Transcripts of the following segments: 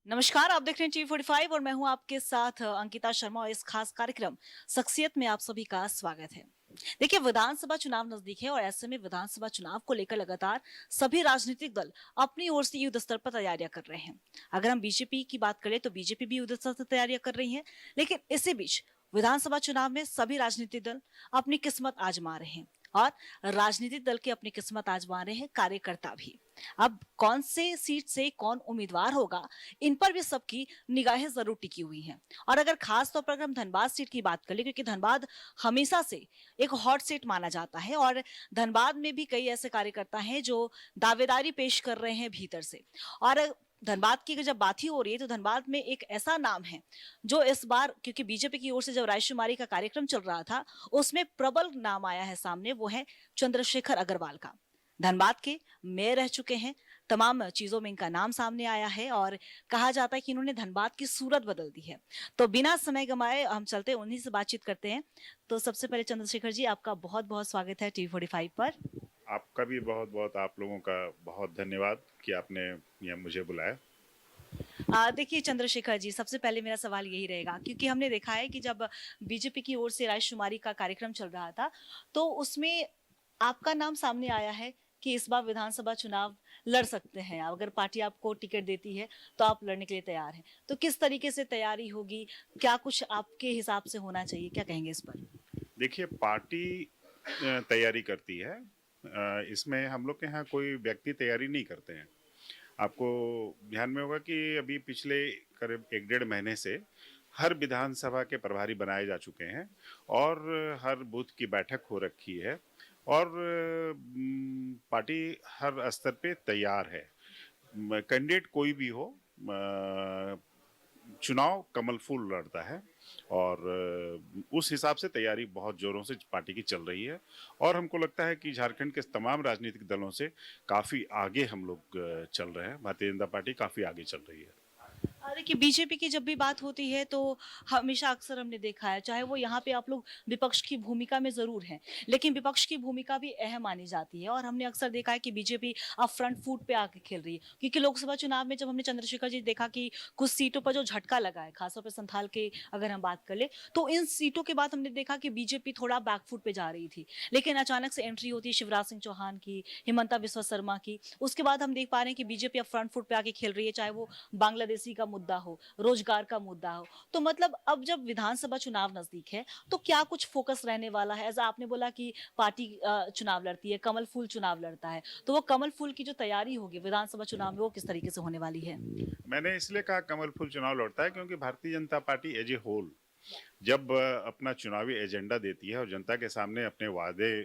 नमस्कार, आप देख रहे हैं टी45 और मैं हूं आपके साथ अंकिता शर्मा और इस खास कार्यक्रम शख्सियत में आप सभी का स्वागत है। देखिए, विधानसभा चुनाव नजदीक है और ऐसे में विधानसभा चुनाव को लेकर लगातार सभी राजनीतिक दल अपनी ओर से युद्ध स्तर पर तैयारियां कर रहे हैं। अगर हम बीजेपी की बात करें तो बीजेपी भी युद्ध स्तर से तैयारियां कर रही है, लेकिन इसी बीच विधानसभा चुनाव में सभी राजनीतिक दल अपनी किस्मत आजमा रहे हैं और राजनीतिक दल की अपनी किस्मत आजमा रहे हैं कार्यकर्ता भी। अब कौन से सीट से कौन उम्मीदवार होगा, इन पर भी सबकी निगाहें जरूर टिकी हुई हैं। और अगर खास तौर पर अगर हम धनबाद सीट की बात करें, क्योंकि धनबाद हमेशा से एक हॉट सीट माना जाता है और धनबाद में भी कई ऐसे कार्यकर्ता हैं जो दावेदारी पेश कर रहे हैं भीतर से। और धनबाद की अगर जब बात ही हो रही है तो धनबाद में एक ऐसा नाम है जो इस बार, क्योंकि बीजेपी की ओर से जब रायशुमारी का कार्यक्रम चल रहा था, उसमें प्रबल नाम आया है सामने, वो है चंद्रशेखर अग्रवाल का। धनबाद के मेयर रह चुके हैं, तमाम चीजों में इनका नाम सामने आया है और कहा जाता है कि इन्होंने धनबाद की सूरत बदल दी है। तो बिना समय गंवाए हम चलते हैं, उन्हीं से बातचीत करते हैं। तो सबसे पहले चंद्रशेखर जी, आपका बहुत बहुत स्वागत है टी45 पर। आपका भी बहुत बहुत आप लोगों का बहुत धन्यवाद कि आपने ये मुझे बुलाया। देखिए चंद्रशेखर जी, सबसे पहले मेरा सवाल यही रहेगा, क्योंकि हमने देखा है कि जब बीजेपी की ओर से रायशुमारी का कार्यक्रम चल रहा था तो उसमें आपका नाम सामने आया है कि इस बार विधानसभा चुनाव लड़ सकते हैं, अगर पार्टी आपको टिकट देती है तो आप लड़ने के लिए तैयार हैं। तो किस तरीके से तैयारी होगी, क्या कुछ आपके हिसाब से होना चाहिए, क्या कहेंगे इस पर? देखिए, पार्टी तैयारी करती है। इसमें हम लोग के यहाँ कोई व्यक्ति तैयारी नहीं करते हैं। आपको ध्यान में होगा कि अभी पिछले करीब 1 डेढ़ महीने से हर विधानसभा के प्रभारी बनाए जा चुके हैं और हर बूथ की बैठक हो रखी है और पार्टी हर स्तर पे तैयार है। कैंडिडेट कोई भी हो, चुनाव कमल फूल लड़ता है और उस हिसाब से तैयारी बहुत जोरों से पार्टी की चल रही है और हमको लगता है कि झारखंड के तमाम राजनीतिक दलों से काफ़ी आगे हम लोग चल रहे हैं। भारतीय जनता पार्टी काफ़ी आगे चल रही है। देखिए, बीजेपी की जब भी बात होती है तो हमेशा अक्सर हमने देखा है, चाहे वो यहाँ पे आप लोग विपक्ष की भूमिका में जरूर हैं, लेकिन विपक्ष की भूमिका भी अहम मानी जाती है। और हमने अक्सर देखा है कि बीजेपी अब फ्रंट फुट पे आके खेल रही है, क्योंकि लोकसभा चुनाव में जब हमने चंद्रशेखर जी देखा कि कुछ सीटों पर जो झटका लगा है, खासतौर पर संथाल के अगर हम बात कर ले, तो इन सीटों के बाद हमने देखा कि बीजेपी थोड़ा बैकफुट पे जा रही थी। लेकिन अचानक से एंट्री होती है शिवराज सिंह चौहान की, हिमंता बिस्वा शर्मा की, उसके बाद हम देख पा रहे हैं कि बीजेपी अब फ्रंट फुट पे आके खेल रही है, चाहे वो बांग्लादेशी का मुद्दा हो, रोजगार का मुद्दा हो। तो मतलब अब जब विधानसभा चुनाव नजदीक है तो क्या कुछ फोकस रहने वाला है? ऐसा आपने बोला कि पार्टी चुनाव लड़ती है, कमल फूल चुनाव लड़ता है, तो वो कमल फूल की जो तैयारी होगी विधानसभा चुनाव में, वो किस तरीके से होने वाली है? मैंने इसलिए कहा कमल फूल चुनाव लड़ता है क्योंकि Bharatiya Janata party as a whole जब अपना चुनावी एजेंडा देती है और जनता के सामने अपने वादे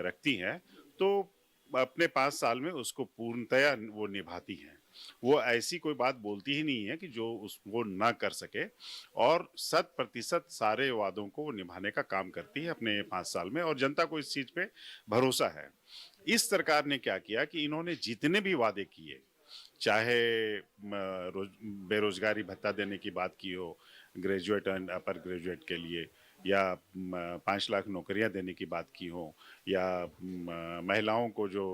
रखती है तो अपने 5 साल में उसको पूर्णतया वो निभाती है। वो ऐसी कोई बात बोलती ही नहीं है कि जो वो ना कर सके और 100% सारे वादों को वो निभाने का काम करती है अपने 5 साल में और जनता को इस चीज पे भरोसा है। इस सरकार ने क्या किया कि इन्होंने जितने भी वादे किए, चाहे बेरोजगारी भत्ता देने की बात की हो ग्रेजुएट एंड अपर ग्रेजुएट के लिए, या 5 लाख नौकरियां देने की बात की हो, या महिलाओं को जो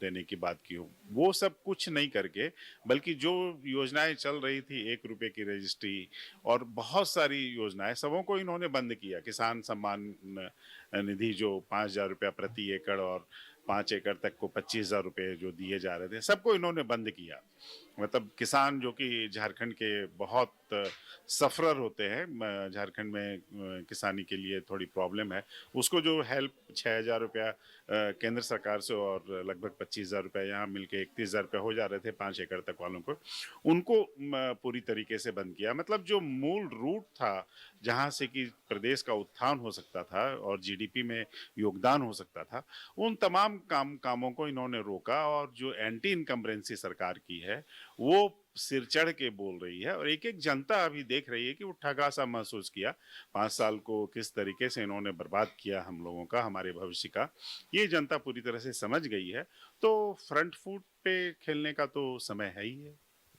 देने की बात की हो, वो सब कुछ नहीं करके बल्कि जो योजनाएं चल रही थी 1 रुपए की रजिस्ट्री और बहुत सारी योजनाएं सबों को इन्होंने बंद किया। किसान सम्मान निधि जो 5,000 रुपया प्रति एकड़ और 5 एकड़ तक को 25,000 रुपये जो दिए जा रहे थे, सबको इन्होंने बंद किया। मतलब किसान जो कि झारखंड के बहुत सफरर होते हैं, झारखंड में किसानी के लिए थोड़ी प्रॉब्लम है, उसको जो हेल्प 6,000 रुपया केंद्र सरकार से और लगभग 25,000 रुपया यहाँ मिलके 31,000 रुपया हो जा रहे थे 5 एकड़ तक वालों को, उनको पूरी तरीके से बंद किया। मतलब जो मूल रूट था जहाँ से कि प्रदेश का उत्थान हो सकता था और जीडीपी में योगदान हो सकता था, उन तमाम कामों को इन्होंने रोका और जो एंटी इनकम्बरेंसी सरकार की है वो सिर चढ़ के बोल रही है और एक एक जनता अभी देख रही है कि वो ठगा सा महसूस किया। 5 साल को किस तरीके से इन्होंने बर्बाद किया हम लोगों का, हमारे भविष्य का, ये जनता पूरी तरह से समझ गई है। तो फ्रंट फुट पे खेलने का तो समय है ही है।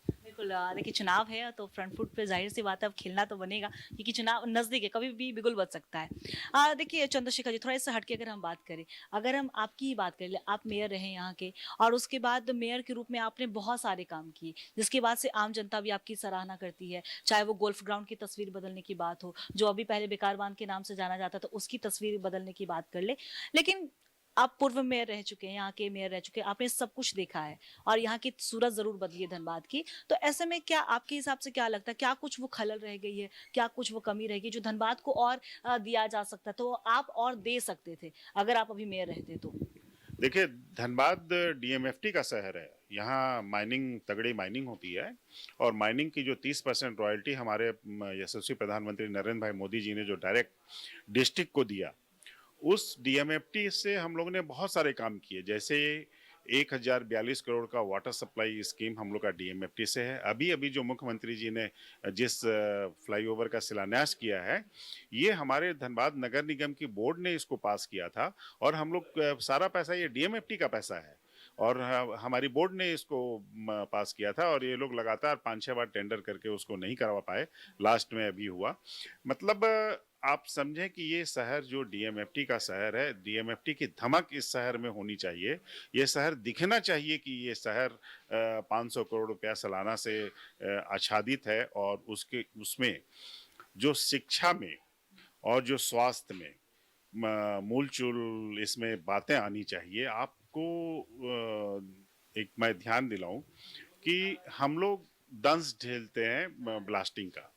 बिल्कुल देखिए चुनाव है तो फ्रंट फुट पे जाहिर सी बात है अब खेलना तो बनेगा क्योंकि चुनाव नजदीक है कभी भी बिगुल बच सकता है। देखिए चंद्रशेखर जी थोड़ा सा हटके अगर हम बात करें, अगर हम आपकी ही बात करें, आप मेयर रहे यहाँ के और उसके बाद मेयर के रूप में आपने बहुत सारे काम किए जिसके बाद से आम जनता भी आपकी सराहना करती है, चाहे वो गोल्फ ग्राउंड की तस्वीर बदलने की बात हो जो अभी पहले बेकार बांध के नाम से जाना जाता था उसकी तस्वीर बदलने की बात कर ले। लेकिन आप पूर्व मेयर रह चुके हैं, यहाँ के मेयर रह चुके हैं, आपने सब कुछ देखा है और यहाँ की सूरत जरूर बदली है धनबाद की। तो ऐसे में क्या आपके हिसाब से क्या लगता है, क्या कुछ वो खलल रह गई है, क्या कुछ वो कमी रह गई जो धनबाद को और दिया जा सकता तो आप और दे सकते थे अगर आप अभी मेयर रहते तो? देखिए, धनबाद डीएमएफटी का शहर है। यहाँ माइनिंग, तगड़ी माइनिंग होती है और माइनिंग की जो 30% रॉयल्टी हमारे यशस्वी प्रधानमंत्री नरेंद्र भाई मोदी जी ने जो डायरेक्ट डिस्ट्रिक्ट को दिया, उस डीएमएफटी से हम लोग ने बहुत सारे काम किए। जैसे 1042 करोड़ का वाटर सप्लाई स्कीम हम लोग का डीएमएफटी से है। अभी अभी जो मुख्यमंत्री जी ने जिस फ्लाईओवर का शिलान्यास किया है, ये हमारे धनबाद नगर निगम की बोर्ड ने इसको पास किया था और हम लोग सारा पैसा ये डीएमएफटी का पैसा है और हमारी बोर्ड ने इसको पास किया था और ये लोग लगातार 5-6 बार टेंडर करके उसको नहीं करवा पाए। लास्ट में अभी हुआ। मतलब आप समझें कि ये शहर जो डीएमएफटी का शहर है, डीएमएफटी की धमक इस शहर में होनी चाहिए। ये शहर दिखना चाहिए कि ये शहर 500 करोड़ रुपया सालाना से आच्छादित है और उसके उसमें जो शिक्षा में और जो स्वास्थ्य में मूल-चूल इसमें बातें आनी चाहिए। आपको एक मैं ध्यान दिलाऊं कि हम लोग दंश झेलते हैं ब्लास्टिंग का।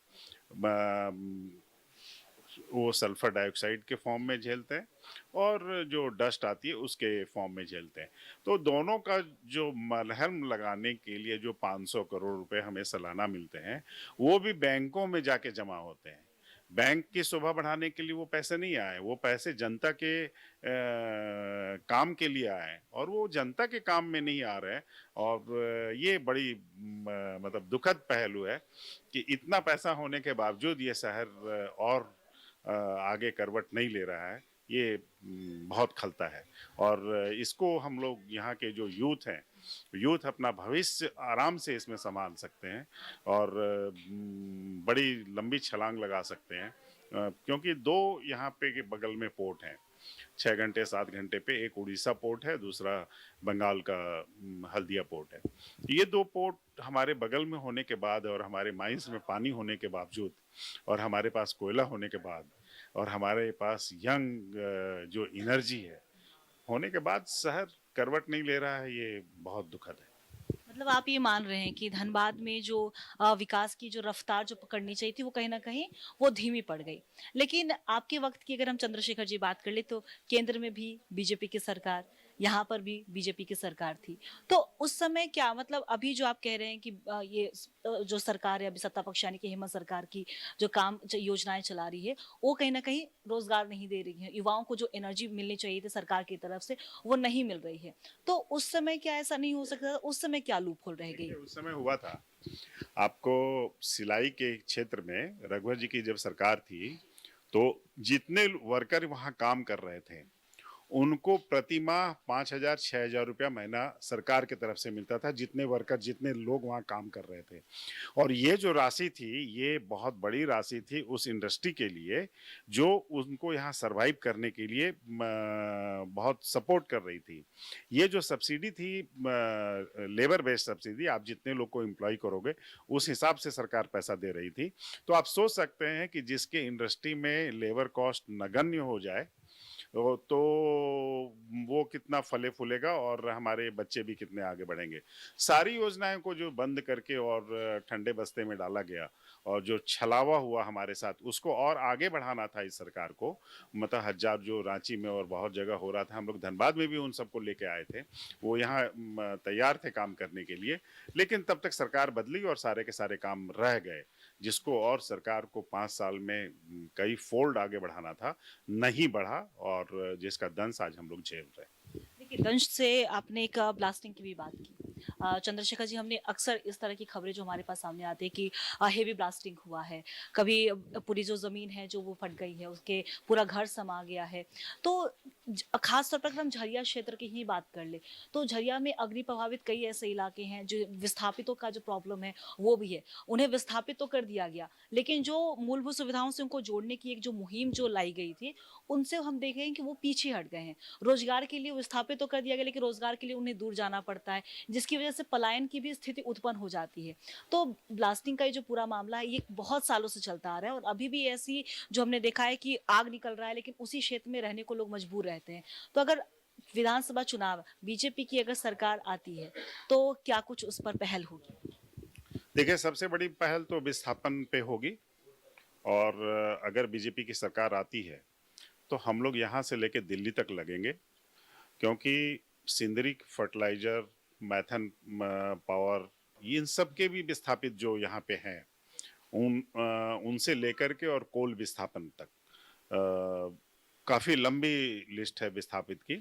वो सल्फर डाइऑक्साइड के फॉर्म में झेलते हैं और जो डस्ट आती है उसके फॉर्म में झेलते हैं। तो दोनों का जो मलहम लगाने के लिए जो 500 करोड़ रुपए हमें सालाना मिलते हैं, वो भी बैंकों में जाके जमा होते हैं। बैंक की शोभा बढ़ाने के लिए वो पैसे नहीं आए, वो पैसे जनता के काम के लिए आए और वो जनता के काम में नहीं आ रहे हैं। और ये बड़ी मतलब दुखद पहलू है कि इतना पैसा होने के बावजूद ये शहर और आगे करवट नहीं ले रहा है। ये बहुत खलता है और इसको हम लोग यहाँ के जो यूथ हैं, यूथ अपना भविष्य आराम से इसमें संभाल सकते हैं और बड़ी लंबी छलांग लगा सकते हैं। क्योंकि दो यहाँ पे के बगल में पोर्ट हैं, 6 घंटे 7 घंटे पे। एक उड़ीसा पोर्ट है, दूसरा बंगाल का हल्दिया पोर्ट है। ये दो पोर्ट हमारे बगल में होने के बाद और हमारे माइंस में पानी होने के बावजूद और हमारे पास कोयला होने के बाद और हमारे पास यंग जो एनर्जी है होने के बाद शहर करवट नहीं ले रहा है। ये बहुत दुखद है। मतलब आप ये मान रहे हैं कि धनबाद में जो विकास की जो रफ्तार जो पकड़नी चाहिए थी वो कहीं ना कहीं वो धीमी पड़ गई। लेकिन आपके वक्त की अगर हम चंद्रशेखर जी बात कर ले तो केंद्र में भी बीजेपी की सरकार, यहाँ पर भी बीजेपी की सरकार थी। तो उस समय क्या मतलब अभी जो आप कह रहे हैं कि जो सरकार है अभी सत्ता पक्ष यानी कि हेमंत सरकार की जो योजनाएं चला रही है वो कहीं ना कहीं रोजगार नहीं दे रही है, युवाओं को जो एनर्जी मिलनी चाहिए थी सरकार की तरफ से वो नहीं मिल रही है। तो उस समय क्या ऐसा नहीं हो सकता था? उस समय क्या लूप होल रह गई? देखिए, उस समय हुआ था। आपको सिलाई के क्षेत्र में रघुवर जी की जब सरकार थी, तो जितने वर्कर वहाँ काम कर रहे थे, उनको प्रति माह 5,000 6,000 रुपया महीना सरकार की तरफ से मिलता था, जितने वर्कर, जितने लोग वहाँ काम कर रहे थे। और ये जो राशि थी, ये बहुत बड़ी राशि थी उस इंडस्ट्री के लिए, जो उनको यहाँ सर्वाइव करने के लिए बहुत सपोर्ट कर रही थी। ये जो सब्सिडी थी, लेबर बेस्ड सब्सिडी, आप जितने लोग को एम्प्लॉय करोगे उस हिसाब से सरकार पैसा दे रही थी। तो आप सोच सकते हैं कि जिसके इंडस्ट्री में लेबर कॉस्ट नगण्य हो जाए तो वो कितना फले फूलेगा और हमारे बच्चे भी कितने आगे बढ़ेंगे। सारी योजनाएं को जो बंद करके और ठंडे बस्ते में डाला गया और जो छलावा हुआ हमारे साथ, उसको और आगे बढ़ाना था इस सरकार को। मतलब हजार जो रांची में और बहुत जगह हो रहा था, हम लोग धनबाद में भी उन सबको लेके आए थे। वो यहाँ तैयार थे काम करने के लिए, लेकिन तब तक सरकार बदली और सारे के सारे काम रह गए, जिसको और सरकार को 5 साल में कई फोल्ड आगे बढ़ाना था, नहीं बढ़ा और जिसका दंश आज हम लोग झेल रहे हैं। देखिए दंश से आपने एक ब्लास्टिंग की भी बात की। चंद्रशेखर जी, हमने अक्सर इस तरह की खबरें जो हमारे पास सामने आती है कि हेवी ब्लास्टिंग हुआ है, कभी पूरी जो ज़मीन है जो वो फट गई है, उसके पूरा घर समा गया है। तो खास तौर पर अगर हम झरिया क्षेत्र की ही बात कर ले, तो झरिया में अग्नि प्रभावित कई ऐसे इलाके हैं जो विस्थापितों का जो प्रॉब्लम है वो भी है। उन्हें विस्थापित तो कर दिया गया, लेकिन जो मूलभूत सुविधाओं से उनको जोड़ने की एक जो मुहिम जो लाई गई थी, उनसे हम देख रहे हैं कि वो पीछे हट गए हैं। रोजगार के लिए विस्थापित तो कर दिया गया, लेकिन रोजगार के लिए उन्हें दूर जाना पड़ता है, जिसकी वजह से पलायन की भी स्थिति उत्पन्न हो जाती है। तो ब्लास्टिंग का ये जो पूरा मामला है, ये बहुत सालों से चलता आ रहा है और अभी भी ऐसी जो हमने देखा है कि आग निकल रहा है, लेकिन उसी क्षेत्र में रहने को लोग मजबूर रहते हैं। तो अगर विधानसभा चुनाव बीजेपी की अगर सरकार आती है, तो क्या कुछ उस पर पहल होगी? देखिए, सबसे बड़ी पहल तो विस्थापन पे होगी। और अगर बीजेपी की सरकार आती है तो हम लोग यहाँ से लेके दिल्ली तक लगेंगे, क्योंकि सिंदरी फर्टिलाइजर, मैथन पावर, इन सब के भी विस्थापित जो यहाँ पे हैं, उनसे लेकर के और कोल विस्थापन तक काफ़ी लंबी लिस्ट है विस्थापित की।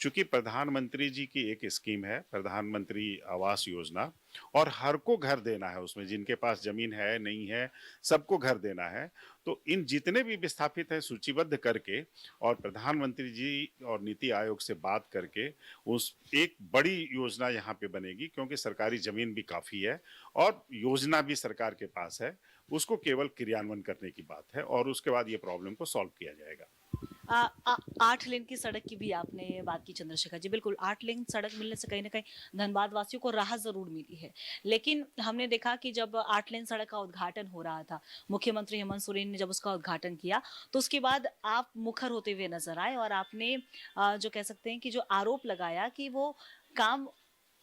चूंकि प्रधानमंत्री जी की एक स्कीम है, प्रधानमंत्री आवास योजना, और हर को घर देना है, उसमें जिनके पास जमीन है नहीं है सबको घर देना है। तो इन जितने भी विस्थापित हैं सूचीबद्ध करके और प्रधानमंत्री जी और नीति आयोग से बात करके उस एक बड़ी योजना यहाँ पे बनेगी, क्योंकि सरकारी जमीन भी काफ़ी है और योजना भी सरकार के पास है। उसको केवल क्रियान्वयन करने की बात है और उसके बाद ये प्रॉब्लम को सॉल्व किया जाएगा। 8 लेन की सड़क की भी आपने बात की चंद्रशेखर जी, बिल्कुल 8 लेन सड़क मिलने से कहीं ना कहीं धनबाद वासियों को राहत जरूर मिली है। लेकिन हमने देखा कि जब 8 लेन सड़क का उद्घाटन हो रहा था, मुख्यमंत्री हेमंत सोरेन ने जब उसका उद्घाटन किया, तो उसके बाद आप मुखर होते हुए नजर आए और आपने जो कह सकते हैं कि जो आरोप लगाया कि वो काम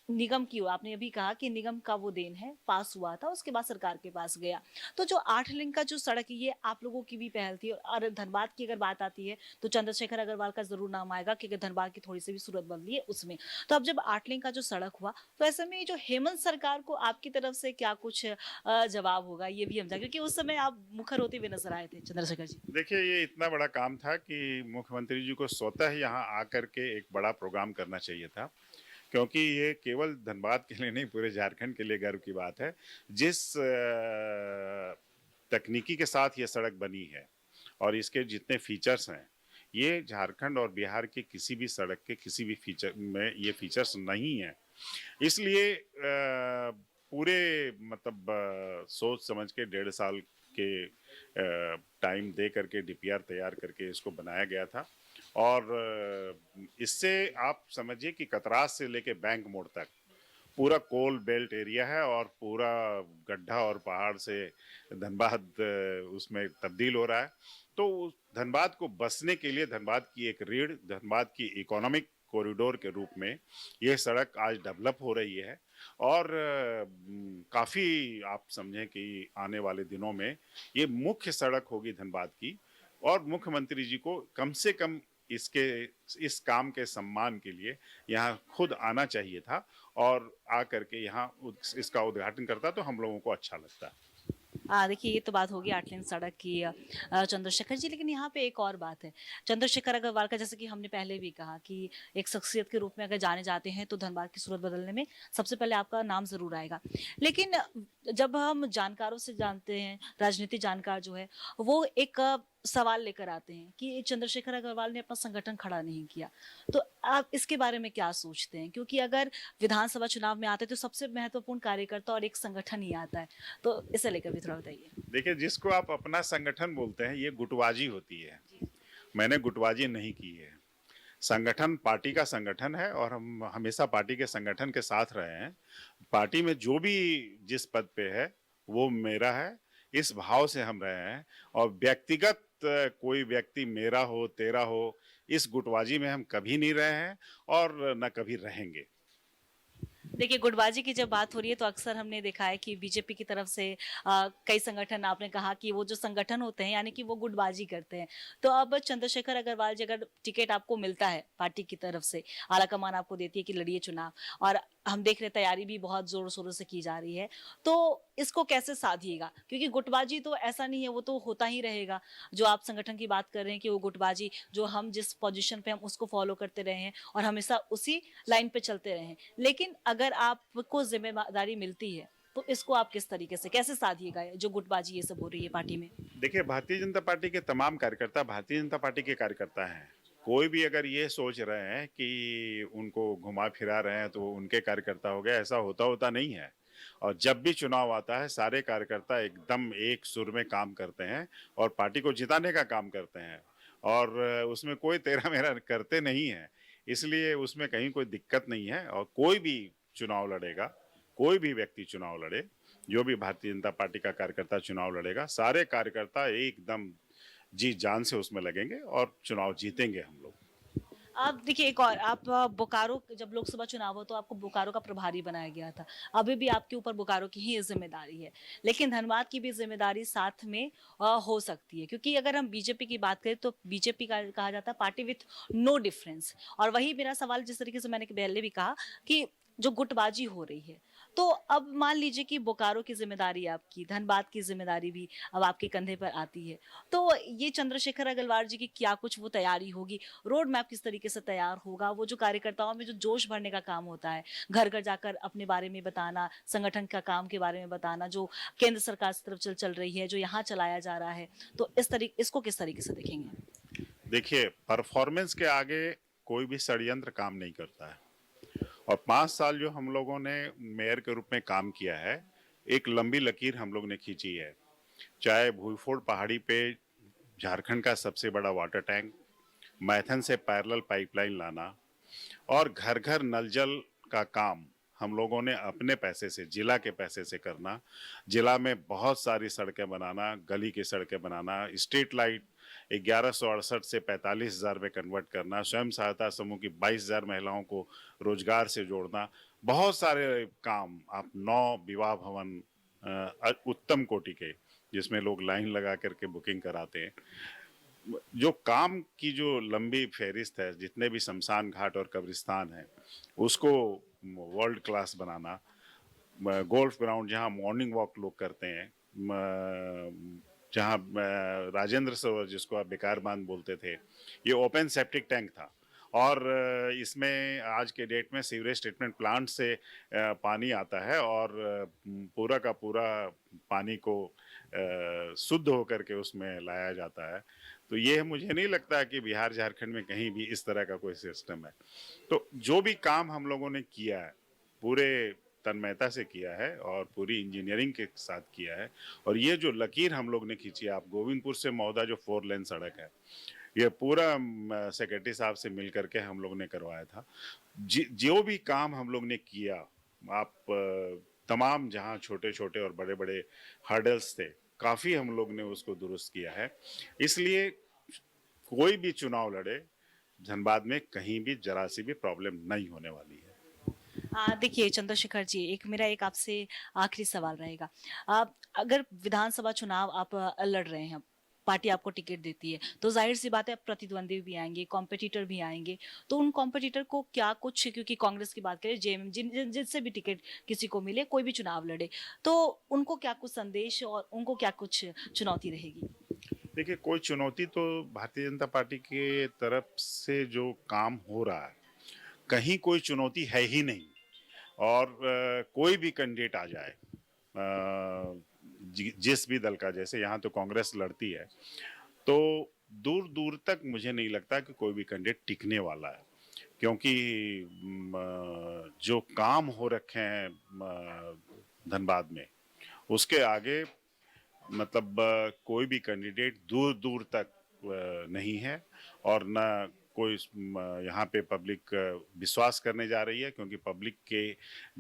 निगम की हुआ। आपने अभी कहा कि निगम का वो देन है, पास हुआ था, उसके बाद सरकार के पास गया। तो जो 8 लेन का जो सड़क है, ये आप लोगों की भी पहल थी। और धनबाद की अगर बात आती है, तो चंद्रशेखर अग्रवाल का जरूर नाम आएगा, क्योंकि धनबाद की थोड़ी सी भी सूरत बदली है उसमें। तो अब जब 8 लेन का जो सड़क हुआ, तो ऐसे में जो हेमंत सरकार को आपकी तरफ से क्या कुछ जवाब होगा, ये भी हम जान, क्योंकि उस समय आप मुखर होते हुए नजर आए थे चंद्रशेखर जी। देखिए, ये इतना बड़ा काम था कि मुख्यमंत्री जी को स्वतः यहाँ आकर के एक बड़ा प्रोग्राम करना चाहिए था, क्योंकि ये केवल धनबाद के लिए नहीं, पूरे झारखंड के लिए गर्व की बात है। जिस तकनीकी के साथ ये सड़क बनी है और इसके जितने फीचर्स हैं, ये झारखंड और बिहार के किसी भी सड़क के किसी भी फीचर में ये फीचर्स नहीं है। इसलिए पूरे मतलब सोच समझ के 1.5 साल के टाइम दे करके डीपीआर तैयार करके इसको बनाया गया था। और इससे आप समझिए कि कतरास से लेके बैंक मोड़ तक पूरा कोल बेल्ट एरिया है और पूरा गड्ढा और पहाड़ से धनबाद उसमें तब्दील हो रहा है। तो धनबाद को बसने के लिए धनबाद की एक रीढ़, धनबाद की इकोनॉमिक कॉरिडोर के रूप में यह सड़क आज डेवलप हो रही है। और काफ़ी आप समझें कि आने वाले दिनों में ये मुख्य सड़क होगी धनबाद की। और मुख्यमंत्री जी को कम से कम इस काम के सम्मान के लिए यहाँ खुद आना चाहिए था और आ करके यहाँ इसका उद्घाटन करता तो हम लोगों को अच्छा लगता। देखिए, ये तो बात होगी 8 लेन सड़क की, चंद्रशेखर जी, लेकिन यहाँ पे एक और बात है। चंद्रशेखर अग्रवाल का, जैसे कि हमने पहले भी कहा कि एक शख्सियत के रूप में अगर जाने जाते हैं, तो धनबाद की सूरत बदलने में सबसे पहले आपका नाम जरूर आएगा। लेकिन जब हम जानकारों से जानते हैं, राजनीति जानकार जो है, वो एक सवाल लेकर आते हैं कि चंद्रशेखर अग्रवाल ने अपना संगठन खड़ा नहीं किया। तो आप इसके बारे में क्या सोचते हैं? क्योंकि अगर विधानसभा चुनाव में आते हैं, तो सबसे महत्वपूर्ण कार्यकर्ता और एक संगठन ही आता है। तो इसे लेकर भी थोड़ा बताइए। देखिए, जिसको आप अपना संगठन बोलते हैं, ये गुटबाजी होती है। मैंने गुटबाजी नहीं की है। संगठन पार्टी का संगठन है और हम हमेशा पार्टी के संगठन के साथ रहे हैं। पार्टी में जो भी जिस पद पे है वो मेरा है, इस भाव से हम रहे हैं। और व्यक्तिगत कोई व्यक्ति मेरा हो तेरा हो, इस गुटबाजी में हम कभी नहीं रहे हैं और न कभी रहेंगे। देखिए, गुटबाजी की जब बात हो रही है, तो अक्सर हमने देखा है कि बीजेपी की तरफ से कई संगठन, आपने कहा कि वो जो संगठन होते हैं, यानी कि वो गुटबाजी करते हैं। तो अब चंद्रशेखर अग्रवाल जी, अगर टिकट आपको मिलता है पार्टी की तरफ से, आलाकमान आपको देती है कि लड़िए चुनाव, और हम देख रहे हैं तैयारी भी बहुत जोरों शोरों से की जा रही है। तो इसको कैसे साधिएगा? क्योंकि गुटबाजी तो ऐसा नहीं है, वो तो होता ही रहेगा। जो आप संगठन की बात कर रहे हैं कि वो गुटबाजी जो हम जिस पोज़ीशन पे हम उसको फ़ॉलो करते रहे हैं और हमेशा उसी लाइन पे चलते रहे हैं। लेकिन अगर आपको ज़िम्मेदारी मिलती है, तो इसको आप किस तरीके से कैसे साधिएगा जो गुटबाजी ये सब हो रही है पार्टी में? देखिए, भारतीय जनता पार्टी के तमाम कार्यकर्ता भारतीय जनता पार्टी के कार्यकर्ता हैं। कोई भी अगर ये सोच रहे हैं कि उनको घुमा-फिरा रहे हैं तो वो उनके कार्यकर्ता हो गए, ऐसा होता नहीं है। और जब भी चुनाव आता है, सारे कार्यकर्ता एकदम एक सुर में काम करते हैं और पार्टी को जिताने का काम करते हैं और उसमें कोई तेरा-मेरा करते नहीं हैं। इसलिए उसमें कहीं कोई दिक्कत नहीं है और कोई भी चुनाव लड़ेगा, कोई भी व्यक्ति चुनाव लड़े, जो भी भारतीय जनता पार्टी का कार्यकर्ता चुनाव लड़ेगा, सारे कार्यकर्ता एकदम जी जान से उसमें लगेंगे और चुनाव जीतेंगे हम लोग। आप देखिए एक और आप बोकारो जब लोकसभा चुनाव हो तो आपको बोकारो का प्रभारी बनाया गया था। अभी भी आपके ऊपर बोकारो की ही ज़िम्मेदारी है। लेकिन धनबाद की भी ज़िम्मेदारी साथ में हो सकती है क्योंकि अगर हम बीजेपी की बात करें तो बीजेपी का कहा जाता है पार्टी विथ नो डिफरेंस और वही मेरा सवाल जिस तरीके से मैंने पहले भी कहा कि जो गुटबाजी हो रही है तो अब मान लीजिए कि बोकारो की ज़िम्मेदारी आपकी, धनबाद की ज़िम्मेदारी भी अब आपके कंधे पर आती है। तो ये चंद्रशेखर अग्रवाल जी की क्या कुछ वो तैयारी होगी? रोड मैप किस तरीके से तैयार होगा? वो जो कार्यकर्ताओं में जो जोश भरने का काम होता है, घर-घर जाकर अपने बारे में बताना, संगठन का काम के बारे में बताना, जो केंद्र सरकार की तरफ चल रही है, जो यहाँ चलाया जा रहा है। तो इसको किस तरीके से देखेंगे? देखिए, परफॉर्मेंस के आगे कोई भी षड्यंत्र काम नहीं करता है और 5 साल जो हम लोगों ने मेयर के रूप में काम किया है, एक लंबी लकीर हम लोग ने खींची है। चाहे भूईफोड़ पहाड़ी पे झारखंड का सबसे बड़ा वाटर टैंक, मैथन से पैरेलल पाइपलाइन लाना और घर-घर नल जल का काम हम लोगों ने अपने पैसे से, जिला के पैसे से करना। जिला में बहुत सारी सड़कें बनाना, गली की सड़कें बनाना, स्ट्रीट लाइट 1168 से 45,000 में कन्वर्ट करना, स्वयं सहायता समूह की 22,000 महिलाओं को रोजगार से जोड़ना। बहुत सारे काम आप 9 विवाह भवन उत्तम कोटि के, जिसमें लोग लाइन लगा करके बुकिंग कराते हैं। जो काम की जो लंबी फहरिस्त है, जितने भी शमशान घाट और कब्रिस्तान हैं, उसको वर्ल्ड क्लास बनाना, गोल्फ ग्राउंड जहाँ मॉर्निंग वॉक लोग करते हैं, जहाँ राजेंद्र सरोवर जिसको आप बेकार बांध बोलते थे, ये ओपन सेप्टिक टैंक था और इसमें आज के डेट में सीवरेज ट्रीटमेंट प्लांट से पानी आता है और पूरा का पूरा पानी को शुद्ध होकर के उसमें लाया जाता है। तो ये मुझे नहीं लगता कि बिहार झारखंड में कहीं भी इस तरह का कोई सिस्टम है। तो जो भी काम हम लोगों ने किया है, पूरे तन्मयता से किया है और पूरी इंजीनियरिंग के साथ किया है और ये जो लकीर हम लोग ने खींची है, आप गोविंदपुर से मौदा जो 4 लेन सड़क है, ये पूरा सेक्रेटरी साहब से मिल करके हम लोग ने करवाया था। जो भी काम हम लोग ने किया, आप तमाम जहाँ छोटे-छोटे और बड़े-बड़े हर्डल्स थे, काफ़ी हम लोग ने उसको दुरुस्त किया है। इसलिए कोई भी चुनाव लड़े, धनबाद में कहीं भी ज़रा-सी भी प्रॉब्लम नहीं होने वाली है। देखिए चंद्रशेखर जी एक आपसे आखिरी सवाल रहेगा। अगर विधानसभा चुनाव आप लड़ रहे हैं, पार्टी आपको टिकट देती है, तो ज़ाहिर-सी बात है प्रतिद्वंदी भी आएँगे, कॉम्पिटिटर भी आएँगे। तो उन कॉम्पिटिटर को क्या कुछ क्योंकि कांग्रेस की बात करें जेएमएम जिनसे भी टिकट किसी को मिले, कोई भी चुनाव लड़े, तो उनको क्या कुछ संदेश और उनको क्या कुछ चुनौती रहेगी? देखिए, कोई चुनौती तो भारतीय जनता पार्टी के तरफ से जो काम हो रहा है, कहीं कोई चुनौती है ही नहीं और कोई भी कैंडिडेट आ जाए, जिस भी दल का, जैसे यहाँ तो कांग्रेस लड़ती है, तो दूर-दूर तक मुझे नहीं लगता कि कोई भी कैंडिडेट टिकने वाला है। क्योंकि जो काम हो रखे हैं धनबाद में, उसके आगे मतलब कोई भी कैंडिडेट दूर-दूर तक नहीं है और ना कोई यहाँ पे पब्लिक विश्वास करने जा रही है क्योंकि पब्लिक के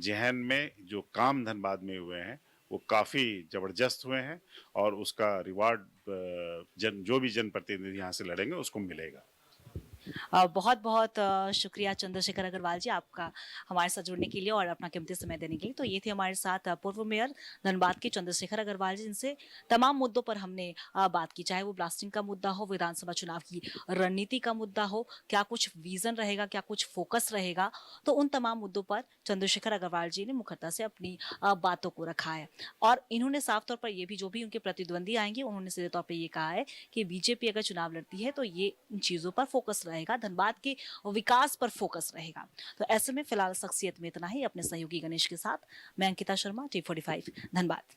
ज़हन में जो काम धनबाद में हुए हैं, वो काफ़ी ज़बरदस्त हुए हैं और उसका रिवार्ड जो भी जनप्रतिनिधि यहाँ से लड़ेंगे उसको मिलेगा। बहुत बहुत शुक्रिया चंद्रशेखर अग्रवाल जी आपका हमारे साथ जुड़ने के लिए और अपना कीमती समय देने के लिए। तो ये थे हमारे साथ पूर्व मेयर धनबाद के चंद्रशेखर अग्रवाल जी, जिनसे तमाम मुद्दों पर हमने बात की, चाहे वो ब्लास्टिंग का मुद्दा हो, विधानसभा चुनाव की रणनीति का मुद्दा हो, क्या कुछ विजन रहेगा, क्या कुछ फोकस रहेगा। तो उन तमाम मुद्दों पर चंद्रशेखर अग्रवाल जी ने मुखरता से अपनी बातों को रखा है। और इन्होंने साफ तौर पर ये भी, जो भी उनके प्रतिद्वंदी आएंगे, उन्होंने सीधे तौर पर ये कहा है कि बीजेपी अगर चुनाव लड़ती है तो ये इन चीजों पर फोकस रहेगा, धनबाद के विकास पर फोकस रहेगा। तो ऐसे में फिलहाल शख्सियत में इतना ही। अपने सहयोगी गणेश के साथ मैं अंकिता शर्मा, T45 धनबाद।